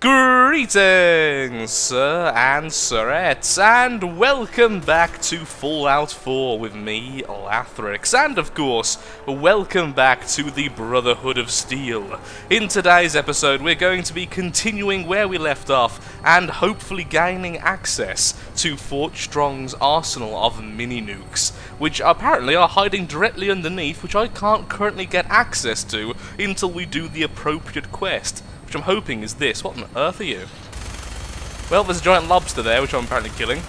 Greetings, sir and sirettes, and welcome back to Fallout 4 with me, Lathrix, and of course, welcome back to the Brotherhood of Steel. In today's episode, we're going to be continuing where we left off, and hopefully gaining access to Fort Strong's arsenal of mini-nukes, which apparently are hiding directly underneath, which I can't currently get access to until we do the appropriate quest. Which I'm hoping is this. What on earth are you? Well, there's a giant lobster there, which I'm apparently killing.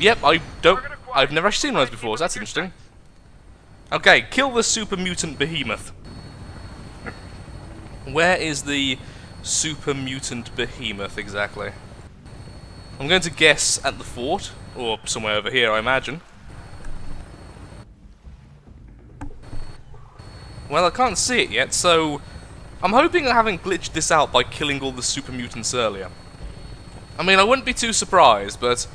Yep, I've never actually seen one of those before, so that's interesting. Okay, kill the super mutant behemoth. Where is the super mutant behemoth exactly? I'm going to guess at the fort, or somewhere over here, I imagine. Well, I can't see it yet, so I'm hoping I haven't glitched this out by killing all the super mutants earlier. I mean, I wouldn't be too surprised, but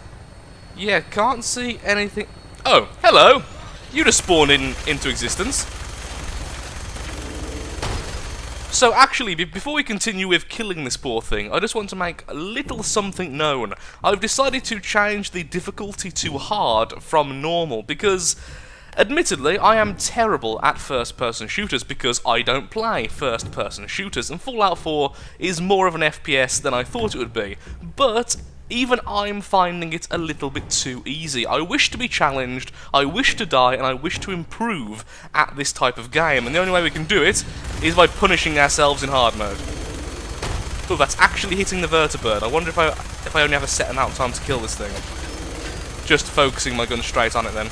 yeah, can't see anything. Oh, hello! You just spawned into existence. So actually, before we continue with killing this poor thing, I just want to make a little something known. I've decided to change the difficulty to hard from normal, because admittedly, I am terrible at first-person shooters because I don't play first-person shooters, and Fallout 4 is more of an FPS than I thought it would be. But even I'm finding it a little bit too easy. I wish to be challenged, I wish to die, and I wish to improve at this type of game, and the only way we can do it is by punishing ourselves in hard mode. Oh, that's actually hitting the vertibird. I wonder if I only have a set amount of time to kill this thing. Just focusing my gun straight on it then.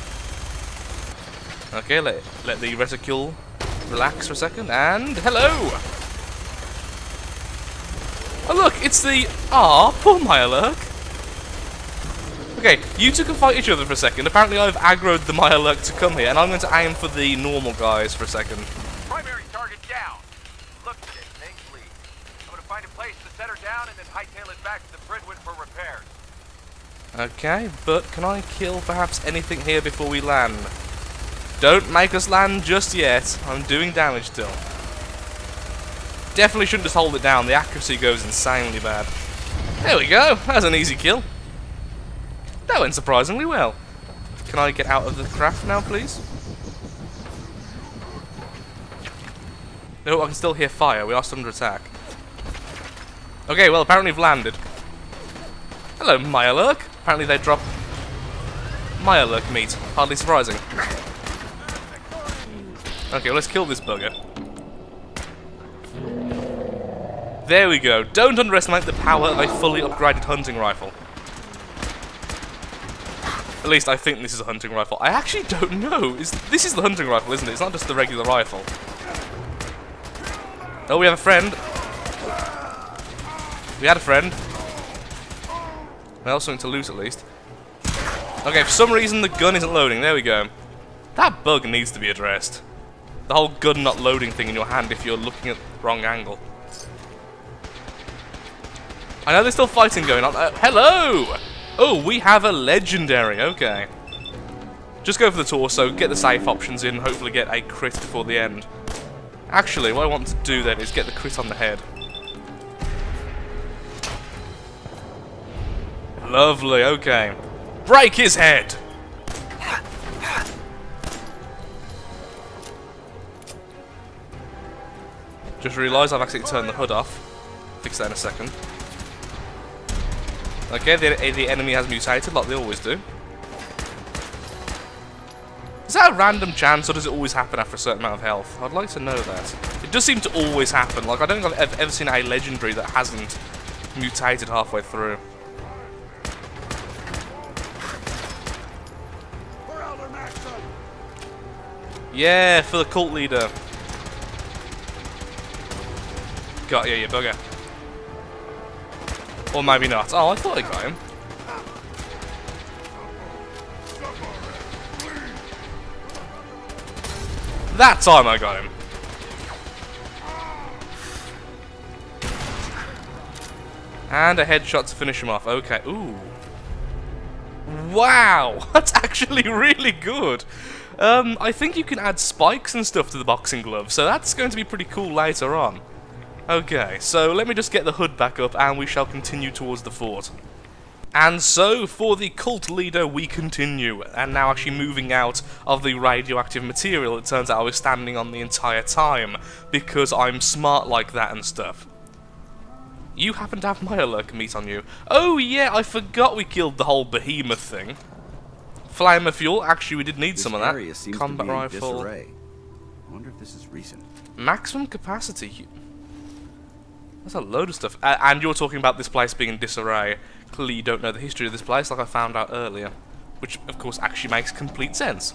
Okay, let the reticule relax for a second, and hello! Oh look, it's the... poor Mirelurk! Okay, you two can fight each other for a second. Apparently I've aggroed the Mirelurk to come here, and I'm going to aim for the normal guys for a second. Primary target down. Look, Jake, thanks lead. I'm going to find a place to set her down and then hightail it back to the Bridwood for repairs. Okay, but can I kill perhaps anything here before we land? Don't make us land just yet. I'm doing damage still. Definitely shouldn't just hold it down. The accuracy goes insanely bad. There we go. That's an easy kill. That went surprisingly well. Can I get out of the craft now, please? No, I can still hear fire. We are still under attack. Okay, well, apparently we've landed. Hello, Mirelurk. Apparently they drop Mirelurk meat. Hardly surprising. Okay, well, let's kill this bugger. There we go. Don't underestimate the power of a fully upgraded hunting rifle. At least I think this is a hunting rifle. I actually don't know. This is the hunting rifle, isn't it? It's not just the regular rifle. Oh, we have a friend. We had a friend. Well, something to loot at least. Okay, for some reason the gun isn't loading. There we go. That bug needs to be addressed. The whole gun not loading thing in your hand if you're looking at the wrong angle. I know there's still fighting going on. Hello! Oh, we have a legendary. Okay. Just go for the torso, get the safe options in, hopefully get a crit before the end. Actually, what I want to do then is get the crit on the head. Lovely, okay. Break his head! Just realised I've actually turned the hood off. Fix that in a second. Okay, the enemy has mutated like they always do. Is that a random chance, or does it always happen after a certain amount of health? I'd like to know that. It does seem to always happen. Like, I don't think I've ever seen a legendary that hasn't mutated halfway through. Yeah, for the cult leader. Got you, you bugger. Or maybe not. Oh, I thought I got him. That time I got him. And a headshot to finish him off. Okay. Ooh. Wow! That's actually really good. I think you can add spikes and stuff to the boxing glove, so that's going to be pretty cool later on. Okay, so let me just get the hood back up and we shall continue towards the fort. And so, for the cult leader, we continue, and now actually moving out of the radioactive material. It turns out I was standing on the entire time, because I'm smart like that and stuff. You happen to have Mirelurk meat on you. Oh yeah, I forgot we killed the whole behemoth thing. Flamer fuel, actually we did need some of that. Combat rifle. I wonder if this is recent. Maximum capacity. That's a load of stuff. And you're talking about this place being in disarray. Clearly you don't know the history of this place, like I found out earlier. Which, of course, actually makes complete sense.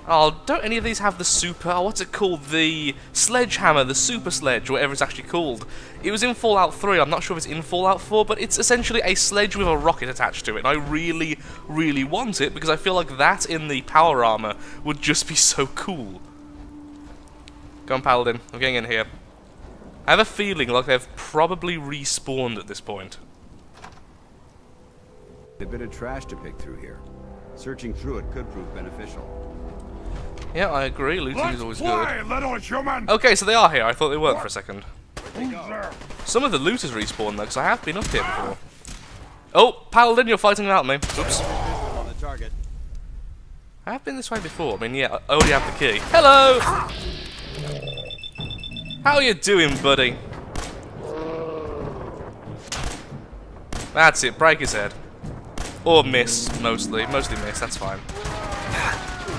Oh, don't any of these have the super... Oh, what's it called? The sledgehammer, the super sledge, whatever it's actually called. It was in Fallout 3, I'm not sure if it's in Fallout 4, but it's essentially a sledge with a rocket attached to it. And I really, really want it, because I feel like that in the power armor would just be so cool. Go on, Paladin. I'm getting in here. I have a feeling like they've probably respawned at this point. A bit of trash to pick through here. Searching through it could prove beneficial. Yeah, I agree. Looting is always good. Little human. Okay, so they are here. I thought they weren't for a second. Some of the looters respawn though, because I have been up here before. Oh, Paladin, you're fighting without me. Oops. On the target. I have been this way before. I mean, yeah, I already have the key. Hello! How you doing, buddy? That's it. Break his head. Or miss, mostly. Mostly miss, that's fine.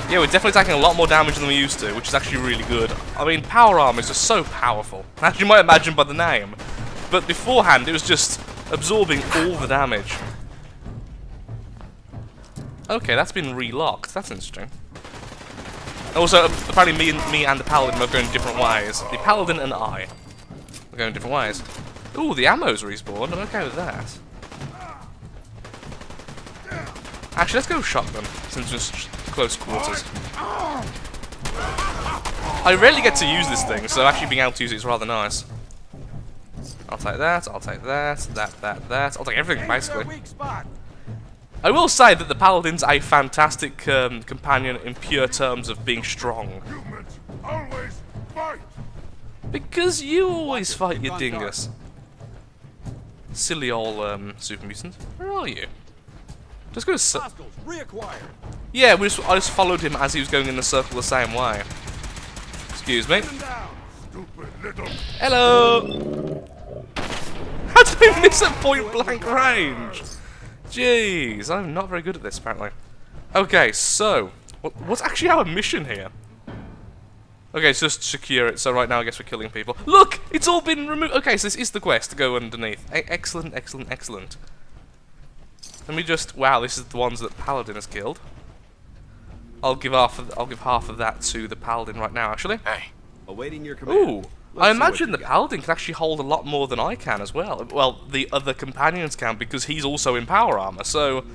Yeah, we're definitely taking a lot more damage than we used to, which is actually really good. I mean, power armor is just so powerful, as you might imagine by the name. But beforehand, it was just absorbing all the damage. Okay, that's been relocked. That's interesting. Also, apparently me and the Paladin are going different ways. The Paladin and I are going different ways. Ooh, the ammo's respawned. I'm okay with that. Actually, let's go shotgun, since it's just close quarters. I rarely get to use this thing, so actually being able to use it is rather nice. I'll take that, I'll take that. I'll take everything, basically. I will say that the Paladin's a fantastic companion in pure terms of being strong. Humans always fight. Because you always fight, you dingus. Silly old super mutant. Where are you? Just go to yeah, I just followed him as he was going in the circle the same way. Excuse me. Hello! How did I miss at point blank range? Jeez, I'm not very good at this apparently. Okay, so what's actually our mission here? Okay, it's just secure it, so right now I guess we're killing people. Look! It's all been removed! Okay, so this is the quest to go underneath. Excellent, excellent, excellent. Let me just... Wow, this is the ones that Paladin has killed. I'll give half of that to the Paladin right now, actually. Hey. Awaiting your command. Ooh! I imagine the Paladin can actually hold a lot more than I can as well. Well, the other companions can, because he's also in power armor, so...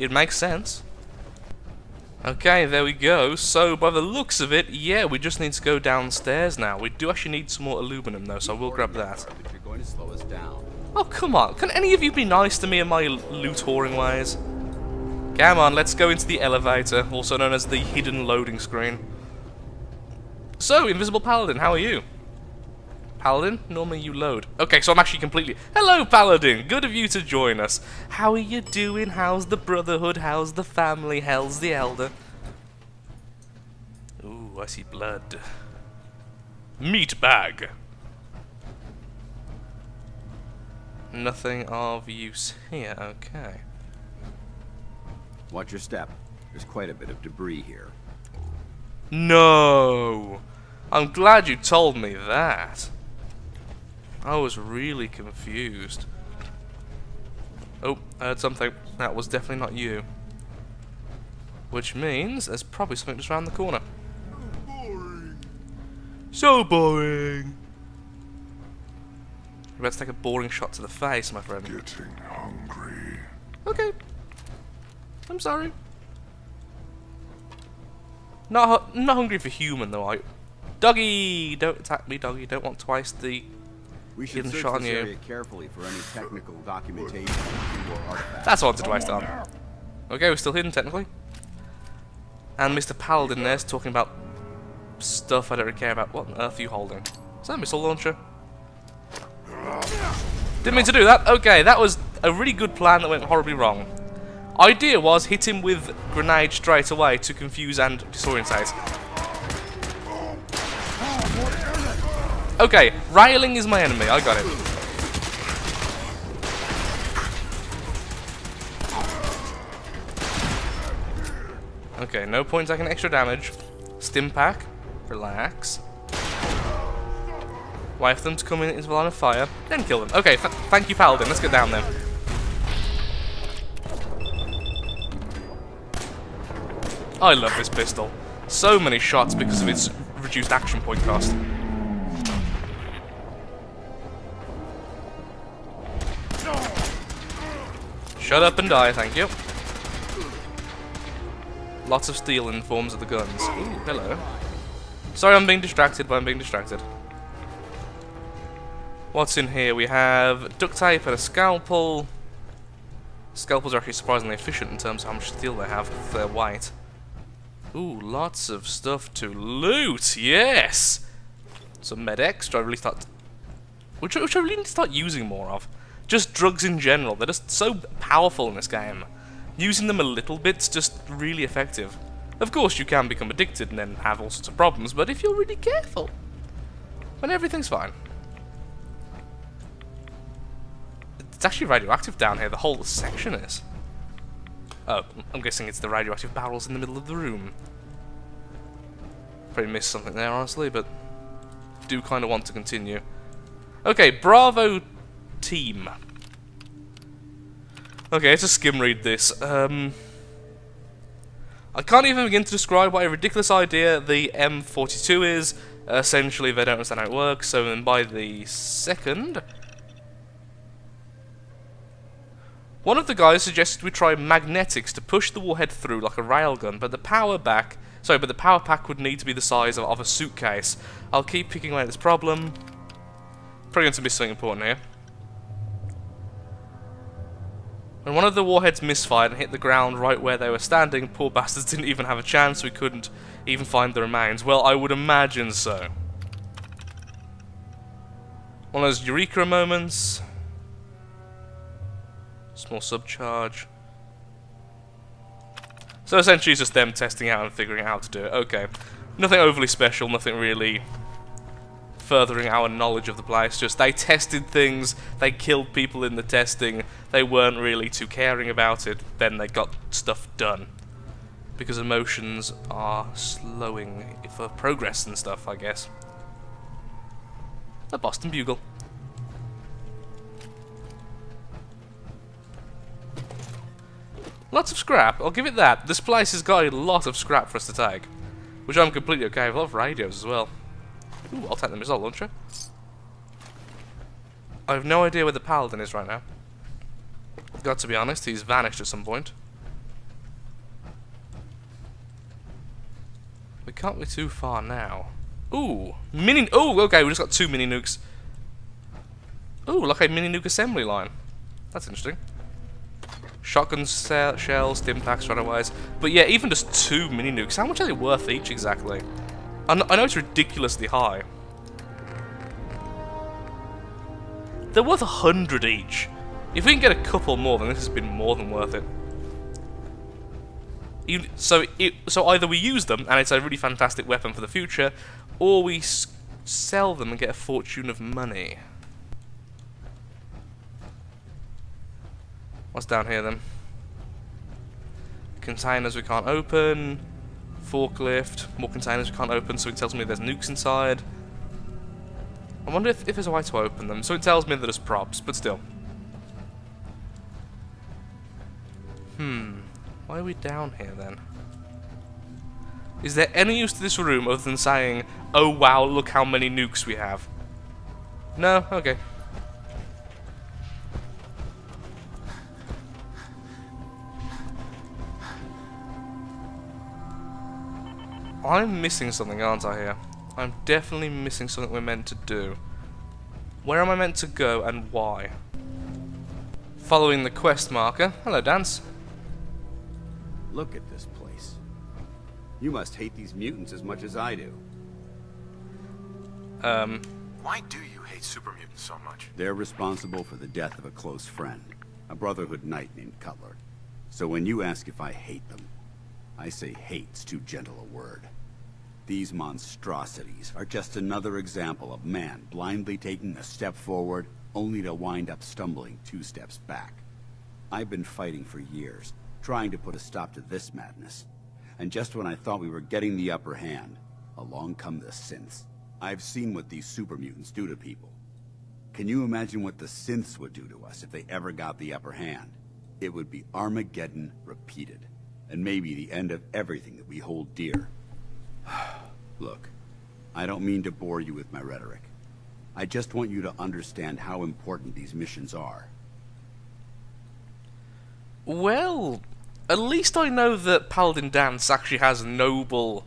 It makes sense. Okay, there we go. So, by the looks of it, yeah, we just need to go downstairs now. We do actually need some more aluminum, though, so I will grab that. But you're going to slow us down. Oh, come on. Can any of you be nice to me in my loot-whoring ways? Come on, let's go into the elevator, also known as the hidden loading screen. So, Invisible Paladin, how are you? Paladin, normally you load. Okay, so I'm actually completely... Hello, Paladin! Good of you to join us. How are you doing? How's the Brotherhood? How's the family? How's the Elder? Ooh, I see blood. Meat bag. Nothing of use here, okay. Watch your step. There's quite a bit of debris here. No! I'm glad you told me that. I was really confused. Oh, I heard something. That was definitely not you. Which means there's probably something just around the corner. Boring. So boring! You're about to take a boring shot to the face, my friend. Getting hungry. Okay. I'm sorry. Not hungry for human though, are you? Doggy! Don't attack me, doggy. Don't want twice the We should hidden search shot on this you. area carefully for any technical documentation or artifacts. That's what I wanted to waste on. Okay, we're still hidden technically. And Mr. Paladin there's talking about stuff I don't really care about. What on earth are you holding? Is that a missile launcher? Didn't mean to do that. Okay, that was a really good plan that went horribly wrong. Idea was hit him with grenade straight away to confuse and disorientate. Okay, railing is my enemy. I got it. Okay, no point taking extra damage. Stim pack. Relax. Wait for them to come in into the line of fire, then kill them. Okay, thank you, Paladin. Let's get down there. I love this pistol. So many shots because of its reduced action point cost. Shut up and die, thank you. Lots of steel in forms of the guns. Ooh, hello. Sorry I'm being distracted, but I'm being distracted. What's in here? We have duct tape and a scalpel. Scalpels are actually surprisingly efficient in terms of how much steel they have if they're white. Ooh, lots of stuff to loot, yes! Some med-X, which I really need to start using more of. Just drugs in general, they're just so powerful in this game. Using them a little bit's just really effective. Of course you can become addicted and then have all sorts of problems, but if you're really careful, then everything's fine. It's actually radioactive down here, the whole section is. Oh, I'm guessing it's the radioactive barrels in the middle of the room. Probably missed something there, honestly, but do kind of want to continue. Okay, Bravo team. Okay, let's just skim read this. I can't even begin to describe what a ridiculous idea the M42 is. Essentially, they don't understand how it works, so then by the second... One of the guys suggested we try magnetics to push the warhead through like a railgun, but the power pack would need to be the size of a suitcase. I'll keep picking away at this problem. Probably going to miss something important here. When one of the warheads misfired and hit the ground right where they were standing, poor bastards didn't even have a chance, we couldn't even find the remains. Well, I would imagine so. One of those Eureka moments. Small subcharge. So essentially it's just them testing out and figuring out how to do it. Okay. Nothing overly special, nothing really furthering our knowledge of the place. Just they tested things, they killed people in the testing, they weren't really too caring about it, then they got stuff done. Because emotions are slowing for progress and stuff, I guess. A Boston Bugle. Lots of scrap, I'll give it that. This place has got a lot of scrap for us to take. Which I'm completely okay with. A lot of radios as well. Ooh, I'll take the missile launcher. I have no idea where the Paladin is right now. Got to be honest, he's vanished at some point. We can't be too far now. Ooh, ooh, okay, we just got 2 mini nukes. Ooh, like a mini nuke assembly line. That's interesting. Shotgun shells, stim packs, runaways. But yeah, even just 2 mini nukes, how much are they worth each exactly? I know it's ridiculously high. They're worth 100 each. If we can get a couple more, then this has been more than worth it. So either we use them, and it's a really fantastic weapon for the future, or we sell them and get a fortune of money. What's down here then? Containers we can't open. Forklift. More containers we can't open, so it tells me there's nukes inside. I wonder if there's a way to open them. So it tells me that there's props, but still. Why are we down here then? Is there any use to this room other than saying, oh wow, look how many nukes we have? No? Okay. I'm missing something, aren't I, here? I'm definitely missing something we're meant to do. Where am I meant to go, and why? Following the quest marker. Hello, Dance. Look at this place. You must hate these mutants as much as I do. Why do you hate super mutants so much? They're responsible for the death of a close friend, a Brotherhood knight named Cutler. So when you ask if I hate them, I say hate's too gentle a word. These monstrosities are just another example of man blindly taking a step forward, only to wind up stumbling 2 steps back. I've been fighting for years, trying to put a stop to this madness. And just when I thought we were getting the upper hand, along come the synths. I've seen what these super mutants do to people. Can you imagine what the synths would do to us if they ever got the upper hand? It would be Armageddon repeated, and maybe the end of everything that we hold dear. Look, I don't mean to bore you with my rhetoric. I just want you to understand how important these missions are. Well, at least I know that Paladin Danse actually has noble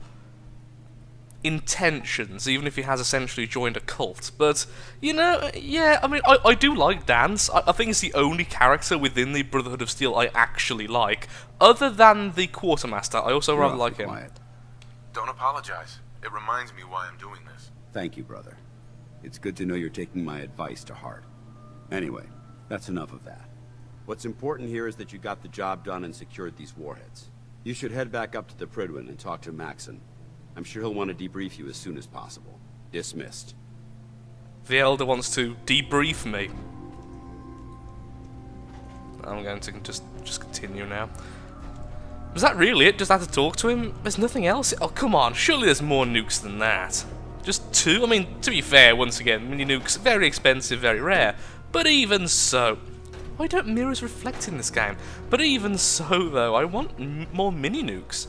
intentions, even if he has essentially joined a cult. But, you know, yeah, I mean, I do like Danse. I think he's the only character within the Brotherhood of Steel I actually like. Other than the Quartermaster, I also rather like him. Quiet. Don't apologize. It reminds me why I'm doing this. Thank you, brother. It's good to know you're taking my advice to heart. Anyway, that's enough of that. What's important here is that you got the job done and secured these warheads. You should head back up to the Prydwen and talk to Maxon. I'm sure he'll want to debrief you as soon as possible. Dismissed. The Elder wants to debrief me. I'm going to just continue now. Was that really it? Just had to talk to him? There's nothing else? Oh, come on. Surely there's more nukes than that. Just 2? I mean, to be fair, once again, mini nukes, very expensive, very rare. But even so... Why don't mirrors reflect in this game? But even so, though, I want more mini nukes.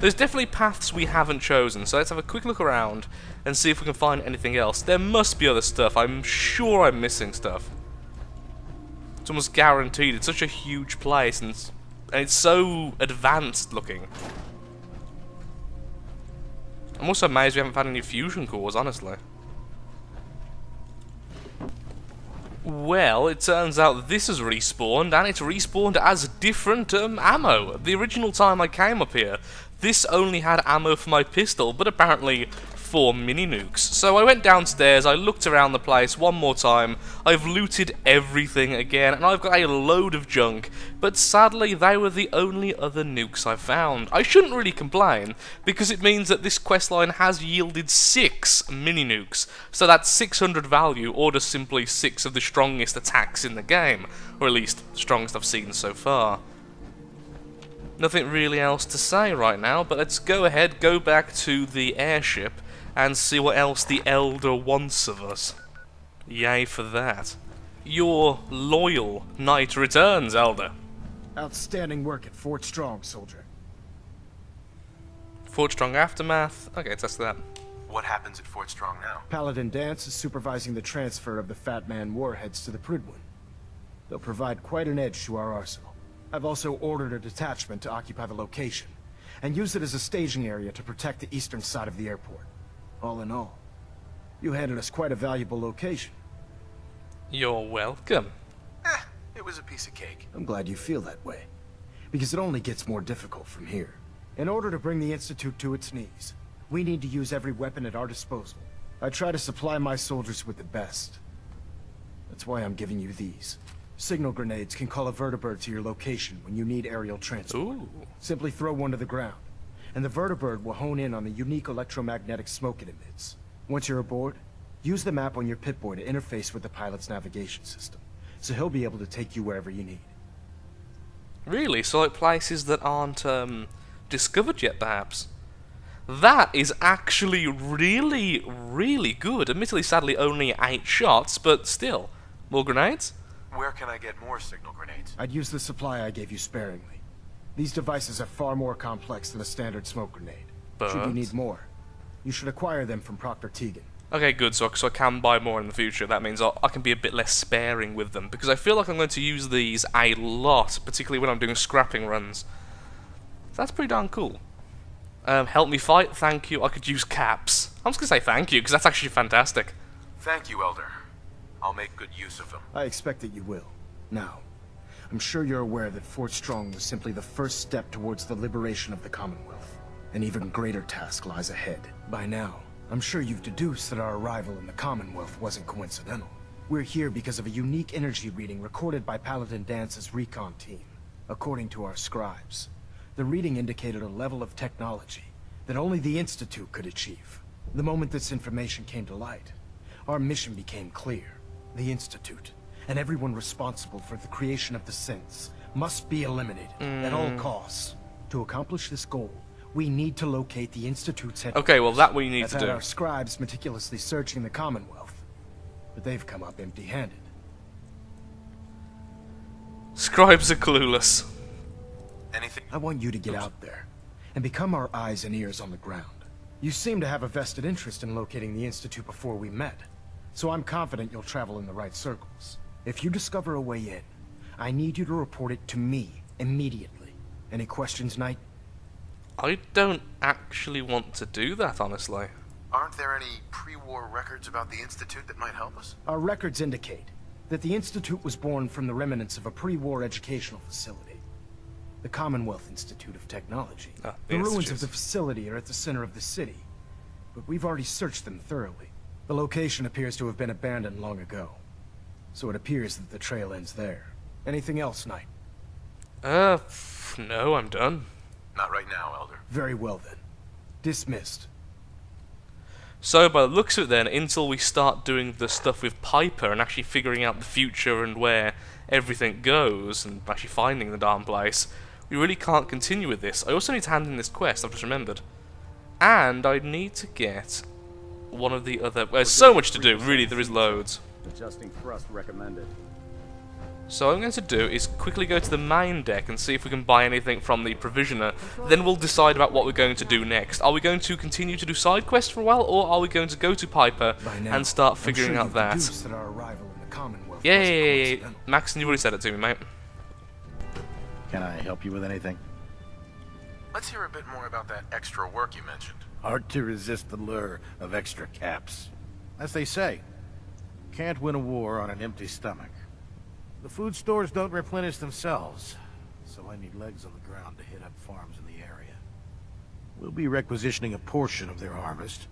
There's definitely paths we haven't chosen, so let's have a quick look around and see if we can find anything else. There must be other stuff. I'm sure I'm missing stuff. It's almost guaranteed. It's such a huge place, and it's so advanced looking. I'm also amazed we haven't found any fusion cores, honestly. Well, it turns out this has respawned, and it's respawned as different ammo. The original time I came up here, this only had ammo for my pistol, but apparently 4 mini nukes. So I went downstairs, I looked around the place one more time, I've looted everything again, and I've got a load of junk, but sadly they were the only other nukes I found. I shouldn't really complain, because it means that this questline has yielded 6 mini nukes, so that's 600 value, or just simply 6 of the strongest attacks in the game, or at least the strongest I've seen so far. Nothing really else to say right now, but let's go ahead, go back to the airship, and see what else the Elder wants of us. Yay for that. Your loyal knight returns, Elder. Outstanding work at Fort Strong, soldier. Fort Strong Aftermath. Okay, test that. What happens at Fort Strong now? Paladin Danse is supervising the transfer of the Fat Man warheads to the Prydwen. They'll provide quite an edge to our arsenal. I've also ordered a detachment to occupy the location, and use it as a staging area to protect the eastern side of the airport. All in all, you handed us quite a valuable location. You're welcome. It was a piece of cake. I'm glad you feel that way, because it only gets more difficult from here. In order to bring the Institute to its knees, we need to use every weapon at our disposal. I try to supply my soldiers with the best. That's why I'm giving you these. Signal grenades can call a vertibird to your location when you need aerial transport. Ooh. Simply throw one to the ground, and the vertibird will hone in on the unique electromagnetic smoke it emits. Once you're aboard, use the map on your Pip-Boy to interface with the pilot's navigation system, so he'll be able to take you wherever you need. Really? So like places that aren't discovered yet, perhaps? That is actually really, really good. Admittedly, sadly, only 8 shots, but still. More grenades? Where can I get more signal grenades? I'd use the supply I gave you sparingly. These devices are far more complex than a standard smoke grenade. But... Should you need more, you should acquire them from Proctor Tegan. Okay, good, so I can buy more in the future. That means I can be a bit less sparing with them, because I feel like I'm going to use these a lot, particularly when I'm doing scrapping runs. So that's pretty darn cool. Help me fight, thank you. I could use caps. I'm just going to say thank you, because that's actually fantastic. Thank you, Elder. I'll make good use of them. I expect that you will. Now, I'm sure you're aware that Fort Strong was simply the first step towards the liberation of the Commonwealth. An even greater task lies ahead. By now, I'm sure you've deduced that our arrival in the Commonwealth wasn't coincidental. We're here because of a unique energy reading recorded by Paladin Dance's recon team. According to our scribes, the reading indicated a level of technology that only the Institute could achieve. The moment this information came to light, our mission became clear. The Institute, and everyone responsible for the creation of the synths, must be eliminated at all costs. To accomplish this goal, we need to locate the Institute's headquarters. Okay, well that we need I've to had do. our scribes meticulously searching the Commonwealth, but they've come up empty-handed. Scribes are clueless. Anything? I want you to get out there and become our eyes and ears on the ground. You seem to have a vested interest in locating the Institute before we met, so I'm confident you'll travel in the right circles. If you discover a way in, I need you to report it to me immediately. Any questions, Knight? I don't actually want to do that, honestly. Aren't there any pre-war records about the Institute that might help us? Our records indicate that the Institute was born from the remnants of a pre-war educational facility. The Commonwealth Institute of Technology. The ruins of the facility are at the center of the city, but we've already searched them thoroughly. The location appears to have been abandoned long ago, so it appears that the trail ends there. Anything else, Knight? No, I'm done. Not right now, Elder. Very well then. Dismissed. So, by the looks of it then, until we start doing the stuff with Piper and actually figuring out the future and where everything goes, and actually finding the darn place, we really can't continue with this. I also need to hand in this quest, I've just remembered. And I need to get one of the other... There's so much to do, really, there is loads. Adjusting thrust recommended. So what I'm going to do is quickly go to the main deck and see if we can buy anything from the provisioner. Then we'll decide about what we're going to do next. Are we going to continue to do side quests for a while, or are we going to go to Piper and start figuring out that? That our arrival in the Commonwealth Yeah. Max, you've already said it to me, mate. Can I help you with anything? Let's hear a bit more about that extra work you mentioned. Hard to resist the lure of extra caps. As they say, can't win a war on an empty stomach. The food stores don't replenish themselves, so I need legs on the ground to hit up farms in the area. We'll be requisitioning a portion of their harvest,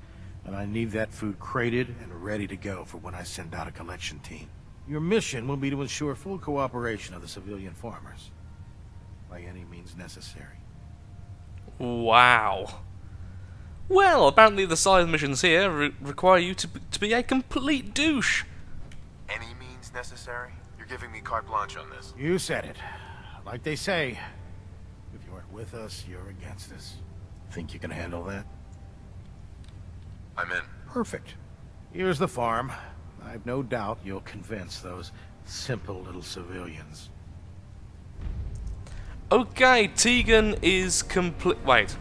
and I need that food crated and ready to go for when I send out a collection team. Your mission will be to ensure full cooperation of the civilian farmers, by any means necessary. Wow. Well, apparently the side missions here require you to be a complete douche. Any means necessary? You're giving me carte blanche on this. You said it. Like they say, if you aren't with us, you're against us. Think you can handle that? I'm in. Perfect. Here's the farm. I've no doubt you'll convince those simple little civilians. Okay, Tegan is complete. Wait.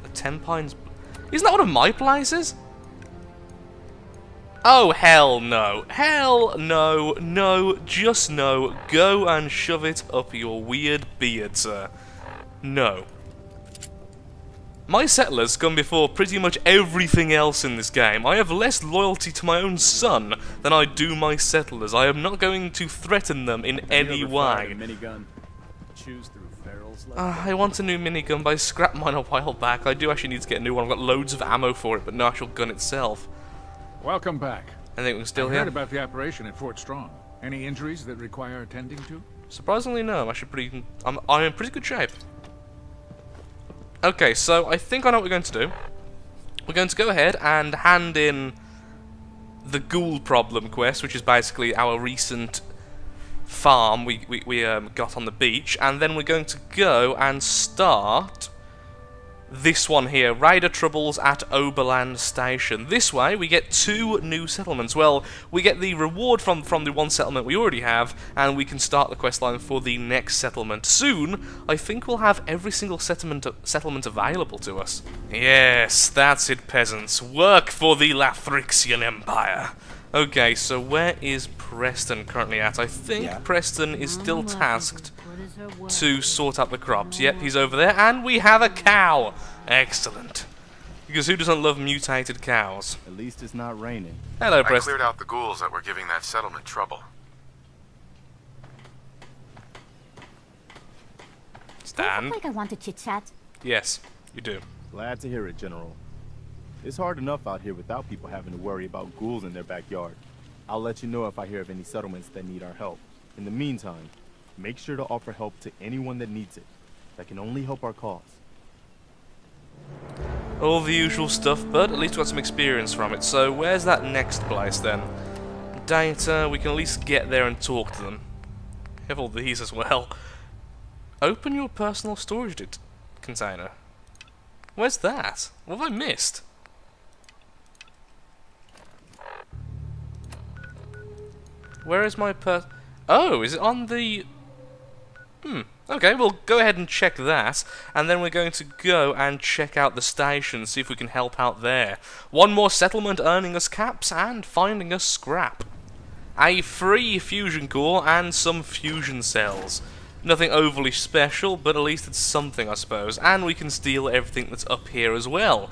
The Ten Pines. Isn't that one of my places? Oh, hell no. Hell no. No, just no. Go and shove it up your weird beard, sir. No. My settlers come before pretty much everything else in this game. I have less loyalty to my own son than I do my settlers. I am not going to threaten them in any way. Minigun. Choose through ferals. I want a new minigun, but I scrapped mine a while back. I do actually need to get a new one. I've got loads of ammo for it, but no actual gun itself. Welcome back. I think we're still I here. heard about the operation at Fort Strong. Any injuries that require attending to? Surprisingly, no. I'm actually I'm in pretty good shape. Okay, so I think I know what we're going to do. We're going to go ahead and hand in the ghoul problem quest, which is basically our recent farm we got on the beach, and then we're going to go and start this one here, Raider Troubles at Oberland Station. This way we get 2 new settlements. Well, we get the reward from the one settlement we already have, and we can start the questline for the next settlement. Soon, I think we'll have every single settlement available to us. Yes, that's it, peasants. Work for the Lathrixian Empire. Okay, so where is Preston currently at? I think Preston is still tasked to sort out the crops. Yep, he's over there, and we have a cow. Excellent. Because who doesn't love mutated cows? At least it's not raining. Hello, I Preston. cleared out the ghouls that were giving that settlement trouble. Stand. Look like I want to chit-chat. Yes, you do. Glad to hear it, General. It's hard enough out here without people having to worry about ghouls in their backyard. I'll let you know if I hear of any settlements that need our help. In the meantime, make sure to offer help to anyone that needs it. That can only help our cause. All the usual stuff, but at least we got some experience from it. So where's that next place then? Data, we can at least get there and talk to them. Have all these as well. Open your personal storage container. Where's that? What have I missed? Where is my Oh, is it on the... Okay, we'll go ahead and check that, and then we're going to go and check out the station, see if we can help out there. One more settlement earning us caps and finding us scrap. A free fusion core and some fusion cells. Nothing overly special, but at least it's something, I suppose. And we can steal everything that's up here as well.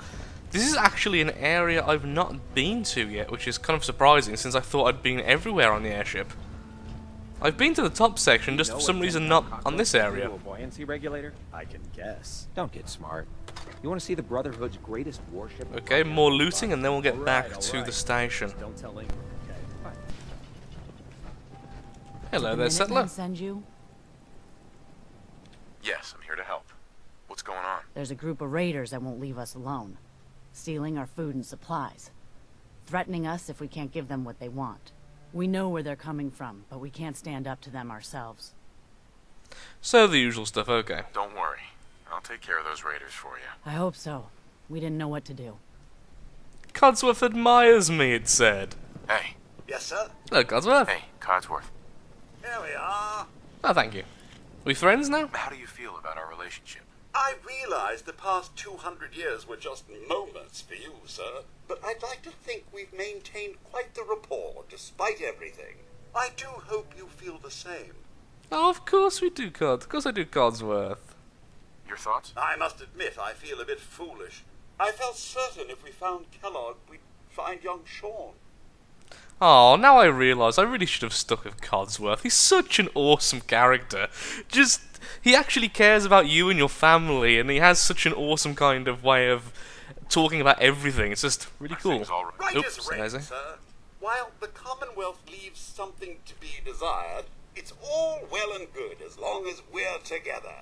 This is actually an area I've not been to yet, which is kind of surprising since I thought I'd been everywhere on the airship. I've been to the top section, just for some reason not on this area. A buoyancy regulator? I can guess. Don't get smart. You want to see the Brotherhood's greatest warship? Okay, more looting, and then we'll get back to the station. Don't tell anyone, okay? Bye. Hello there, settler. Send you? Yes, I'm here to help. What's going on? There's a group of raiders that won't leave us alone, stealing our food and supplies, threatening us if we can't give them what they want. We know where they're coming from, but we can't stand up to them ourselves. So the usual stuff, okay. Don't worry. I'll take care of those raiders for you. I hope so. We didn't know what to do. Codsworth admires me, it said. Hey. Yes, sir? Hello, Codsworth. Hey, Codsworth. Here we are. Oh, thank you. We friends now? How do you feel about our relationship? I realize the past 200 years were just moments for you, sir, but I'd like to think we've maintained quite the rapport despite everything. I do hope you feel the same. Oh, of course we do, Cod. Of course I do, Codsworth. Your thoughts? I must admit I feel a bit foolish. I felt certain if we found Kellogg, we'd find young Sean. Oh, now I realise I really should have stuck with Codsworth. He's such an awesome character. He actually cares about you and your family, and he has such an awesome kind of way of talking about everything. It's just really cool. Right Oops, is right, amazing. sir. While the Commonwealth leaves something to be desired, it's all well and good as long as we're together.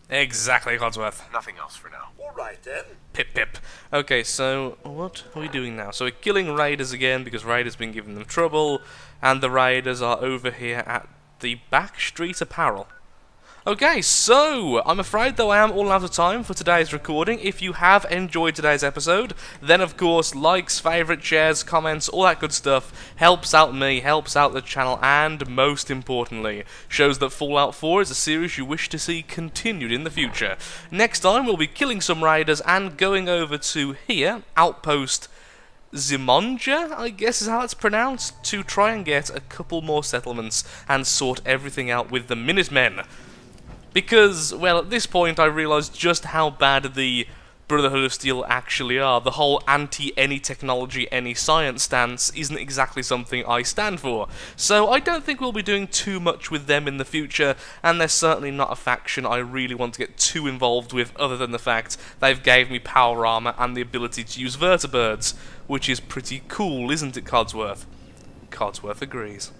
Exactly, Codsworth. Nothing else for now. All right, then. Pip pip. Okay, so what are we doing now? So we're killing raiders again because raiders been giving them trouble, and the raiders are over here at the Backstreet Apparel. Okay, so I'm afraid though I am all out of time for today's recording. If you have enjoyed today's episode, then of course likes, favourite, shares, comments, all that good stuff helps out me, helps out the channel, and most importantly, shows that Fallout 4 is a series you wish to see continued in the future. Next time we'll be killing some raiders and going over to here, Outpost Zimonja, I guess is how it's pronounced, to try and get a couple more settlements and sort everything out with the Minutemen. Because, well, at this point I realised just how bad the Brotherhood of Steel actually are. The whole anti-any technology, any science stance isn't exactly something I stand for. So I don't think we'll be doing too much with them in the future, and they're certainly not a faction I really want to get too involved with, other than the fact they've gave me power armor and the ability to use vertibirds, which is pretty cool, isn't it, Codsworth? Codsworth agrees.